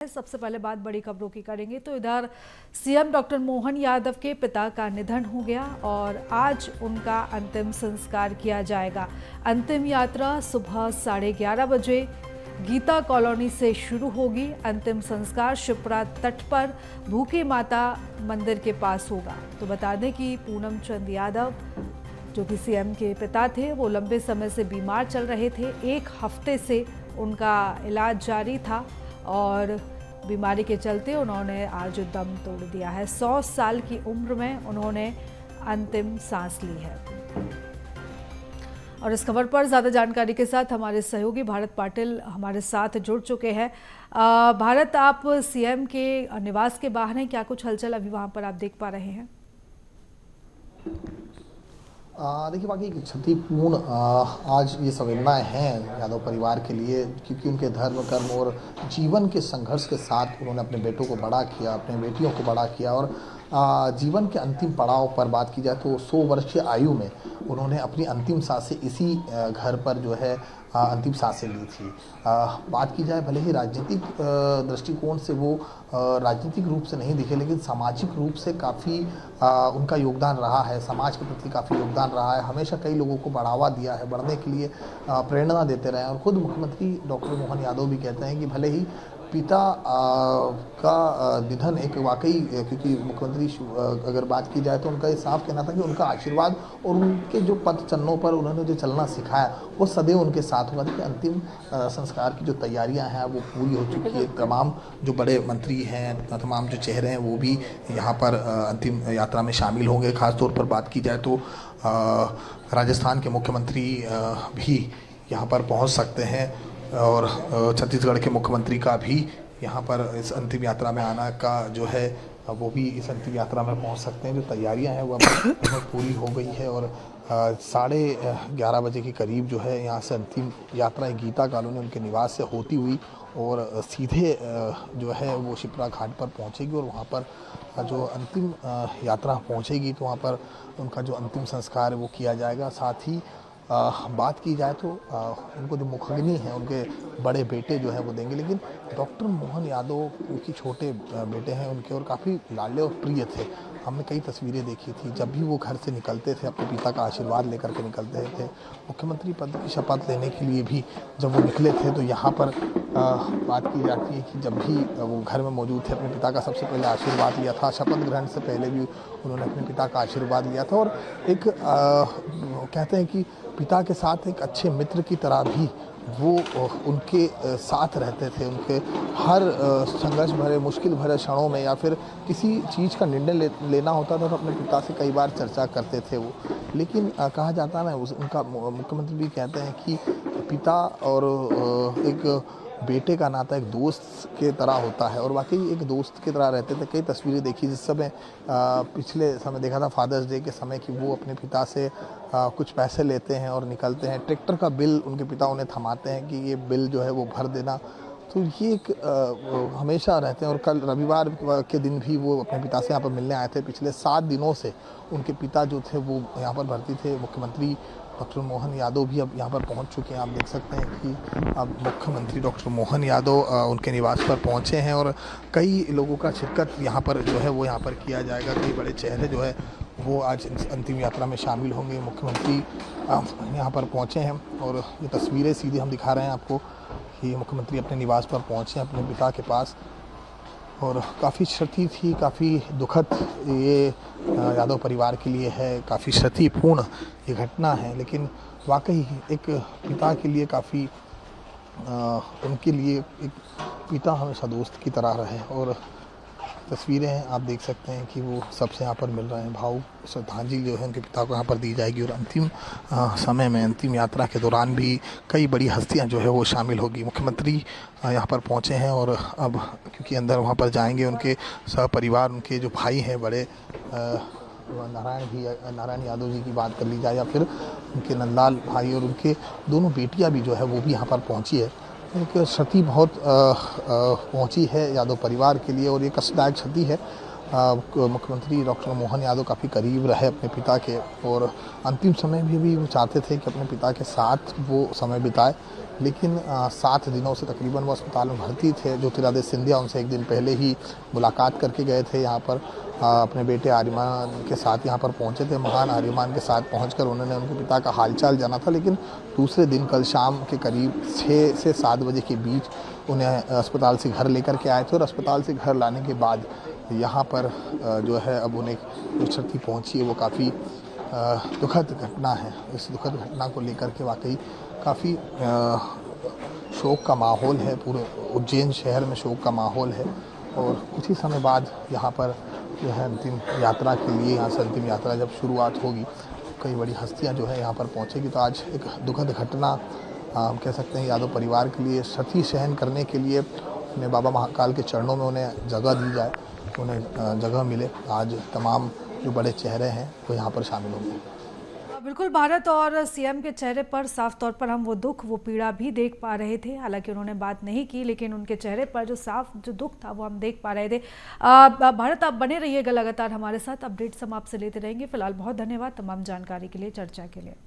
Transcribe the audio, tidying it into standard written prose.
सबसे पहले बात बड़ी खबरों की करेंगे तो इधर सीएम डॉक्टर मोहन यादव के पिता का निधन हो गया और आज उनका अंतिम संस्कार किया जाएगा। अंतिम यात्रा सुबह 11:30 बजे गीता कॉलोनी से शुरू होगी। अंतिम संस्कार शिप्रा तट पर भूखी माता मंदिर के पास होगा। तो बता दें कि पूनम चंद यादव जो कि सीएम के पिता थे, वो लंबे समय से बीमार चल रहे थे। 1 हफ्ते से उनका इलाज जारी था और बीमारी के चलते उन्होंने आज दम तोड़ दिया है। 100 साल की उम्र में उन्होंने अंतिम सांस ली है। और इस खबर पर ज़्यादा जानकारी के साथ हमारे सहयोगी भारत पाटिल हमारे साथ जुड़ चुके हैं। भारत, आप सीएम के निवास के बाहर हैं, क्या कुछ हलचल अभी वहां पर आप देख पा रहे हैं? देखिए, वाकई क्षतिपूर्ण आज ये संवेदनाएं हैं यादव परिवार के लिए, क्योंकि उनके धर्म कर्म और जीवन के संघर्ष के साथ उन्होंने अपने बेटों को बड़ा किया, अपने बेटियों को बड़ा किया और जीवन के अंतिम पड़ाव पर बात की जाए तो 100 वर्ष की आयु में उन्होंने अपनी अंतिम सांसें इसी घर पर जो है अंतिम सांसें ली थी। बात की जाए, भले ही राजनीतिक दृष्टिकोण से वो राजनीतिक रूप से नहीं दिखे, लेकिन सामाजिक रूप से काफ़ी उनका योगदान रहा है। समाज के प्रति काफ़ी योगदान रहा है। हमेशा कई लोगों को बढ़ावा दिया है, बढ़ने के लिए प्रेरणा देते रहे हैं। और खुद मुख्यमंत्री डॉक्टर मोहन यादव भी कहते हैं कि भले ही पिता का निधन एक वाकई, क्योंकि मुख्यमंत्री अगर बात की जाए तो उनका ये साफ कहना था कि उनका आशीर्वाद और उनके जो पथ चरणों पर उन्होंने जो चलना सिखाया वो सदैव उनके साथ होगा। देखिए, अंतिम संस्कार की जो तैयारियां हैं वो पूरी हो चुकी है। तमाम जो बड़े मंत्री हैं, तमाम जो चेहरे हैं वो भी यहाँ पर अंतिम यात्रा में शामिल होंगे। खासतौर पर बात की जाए तो राजस्थान के मुख्यमंत्री भी यहाँ पर पहुँच सकते हैं और छत्तीसगढ़ के मुख्यमंत्री का भी यहाँ पर इस अंतिम यात्रा में आना का जो है वो भी इस अंतिम यात्रा में पहुँच सकते हैं। जो तैयारियां हैं वो अब पूरी हो गई है और 11:30 बजे के करीब जो है यहाँ से अंतिम यात्रा गीता कॉलोनी उनके निवास से होती हुई और सीधे जो है वो शिप्रा घाट पर पहुँचेगी और वहाँ पर जो अंतिम यात्रा पहुँचेगी तो वहाँ पर उनका जो अंतिम संस्कार है वो किया जाएगा। साथ ही बात की जाए तो उनको जो मुखाग्नि है उनके बड़े बेटे जो है वो देंगे, लेकिन डॉक्टर मोहन यादव क्योंकि छोटे बेटे हैं उनके और काफ़ी लाडले और प्रिय थे। हमने कई तस्वीरें देखी थी जब भी वो घर से निकलते थे, अपने पिता का आशीर्वाद लेकर के निकलते थे। मुख्यमंत्री पद की शपथ लेने के लिए भी जब वो निकले थे तो यहाँ पर बात की जाती है कि जब भी वो घर में मौजूद थे, अपने पिता का सबसे पहले आशीर्वाद लिया था। शपथ ग्रहण से पहले भी उन्होंने अपने पिता का आशीर्वाद लिया था और एक कहते हैं कि पिता के साथ एक अच्छे मित्र की तरह भी वो उनके साथ रहते थे। उनके हर संघर्ष भरे, मुश्किल भरे क्षणों में या फिर किसी चीज़ का निर्णय लेना होता था तो अपने पिता से कई बार चर्चा करते थे वो। लेकिन कहा जाता है ना, उनका मुख्यमंत्री भी कहते हैं कि पिता और एक बेटे का नाता एक दोस्त के तरह होता है और वाकई एक दोस्त की तरह रहते थे। कई तस्वीरें देखी जिस समय पिछले समय देखा था फादर्स डे के समय कि वो अपने पिता से कुछ पैसे लेते हैं और निकलते हैं। ट्रैक्टर का बिल उनके पिता उन्हें थमाते हैं कि ये बिल जो है वो भर देना। तो ये एक हमेशा रहते हैं और कल रविवार के दिन भी वो अपने पिता से यहाँ पर मिलने आए थे। पिछले 7 दिनों से उनके पिता जो थे वो यहाँ पर भर्ती थे। मुख्यमंत्री डॉक्टर मोहन यादव भी अब यहाँ पर पहुँच चुके हैं। आप देख सकते हैं कि अब मुख्यमंत्री डॉक्टर मोहन यादव उनके निवास पर पहुँचे हैं और कई लोगों का शिरकत यहाँ पर जो है वो यहाँ पर किया जाएगा। कई बड़े चेहरे जो है वो आज अंतिम यात्रा में शामिल होंगे। मुख्यमंत्री यहाँ पर पहुँचे हैं और ये तस्वीरें सीधी हम दिखा रहे हैं आपको कि मुख्यमंत्री अपने निवास पर पहुँचे अपने पिता के पास और काफ़ी क्षति थी, काफ़ी दुखद ये यादव परिवार के लिए है, काफ़ी क्षतिपूर्ण ये घटना है। लेकिन वाकई एक पिता के लिए काफ़ी उनके लिए एक पिता हमेशा दोस्त की तरह रहे और तस्वीरें आप देख सकते हैं कि वो सबसे यहाँ पर मिल रहे हैं। भाव श्रद्धांजलि जो है उनके पिता को यहाँ पर दी जाएगी और अंतिम समय में अंतिम यात्रा के दौरान भी कई बड़ी हस्तियाँ जो है वो शामिल होगी। मुख्यमंत्री यहाँ पर पहुँचे हैं और अब क्योंकि अंदर वहाँ पर जाएंगे उनके सहपरिवार, उनके जो भाई हैं बड़े नारायण यादव जी की बात कर ली जाए या फिर उनके नंदलाल भाई और उनके दोनों बेटियाँ भी जो है वो भी यहाँ पर पहुँची है। एक क्षति बहुत पहुंची है यादव परिवार के लिए और ये कष्टदायक क्षति है मुख्यमंत्री डॉक्टर मोहन यादव काफ़ी करीब रहे अपने पिता के, और अंतिम समय में भी वो चाहते थे कि अपने पिता के साथ वो समय बिताए। लेकिन 7 दिनों से तकरीबन वो अस्पताल में भर्ती थे। ज्योतिरादित्य सिंधिया उनसे एक दिन पहले ही मुलाकात करके गए थे यहाँ पर। अपने बेटे आर्यमान के साथ यहाँ पर पहुँचे थे। महान आर्यमान के साथ पहुंचकर उन्होंने उनके पिता का हालचाल जाना था। लेकिन दूसरे दिन कल शाम के करीब 6 से 7 बजे के बीच उन्हें अस्पताल से घर लेकर के आए थे, और अस्पताल से घर लाने के बाद यहाँ पर जो है अब उन्हें जो क्षति पहुँची है वो काफ़ी दुखद घटना है। इस दुखद घटना को लेकर के वाकई काफ़ी शोक का माहौल है। पूरे उज्जैन शहर में शोक का माहौल है, और कुछ ही समय बाद यहाँ पर जो है अंतिम यात्रा के लिए, यहाँ से अंतिम यात्रा जब शुरुआत होगी, कई बड़ी हस्तियाँ जो है यहाँ पर पहुँचेगी। तो आज एक दुखद घटना हम कह सकते हैं यादव परिवार के लिए। क्षति सहन करने के लिए अपने बाबा महाकाल के चरणों में उन्हें जगह दी जाए, उन्हें जगह मिले। आज तमाम जो बड़े चेहरे हैं वो यहाँ पर शामिल होंगे। बिल्कुल, भारत और सीएम के चेहरे पर साफ तौर पर हम वो दुख, वो पीड़ा भी देख पा रहे थे। हालांकि उन्होंने बात नहीं की, लेकिन उनके चेहरे पर जो दुख था वो हम देख पा रहे थे। भारत, आप बने रहिएगा लगातार हमारे साथ, अपडेट्स हम आपसे लेते रहेंगे। फिलहाल बहुत धन्यवाद तमाम जानकारी के लिए, चर्चा के लिए।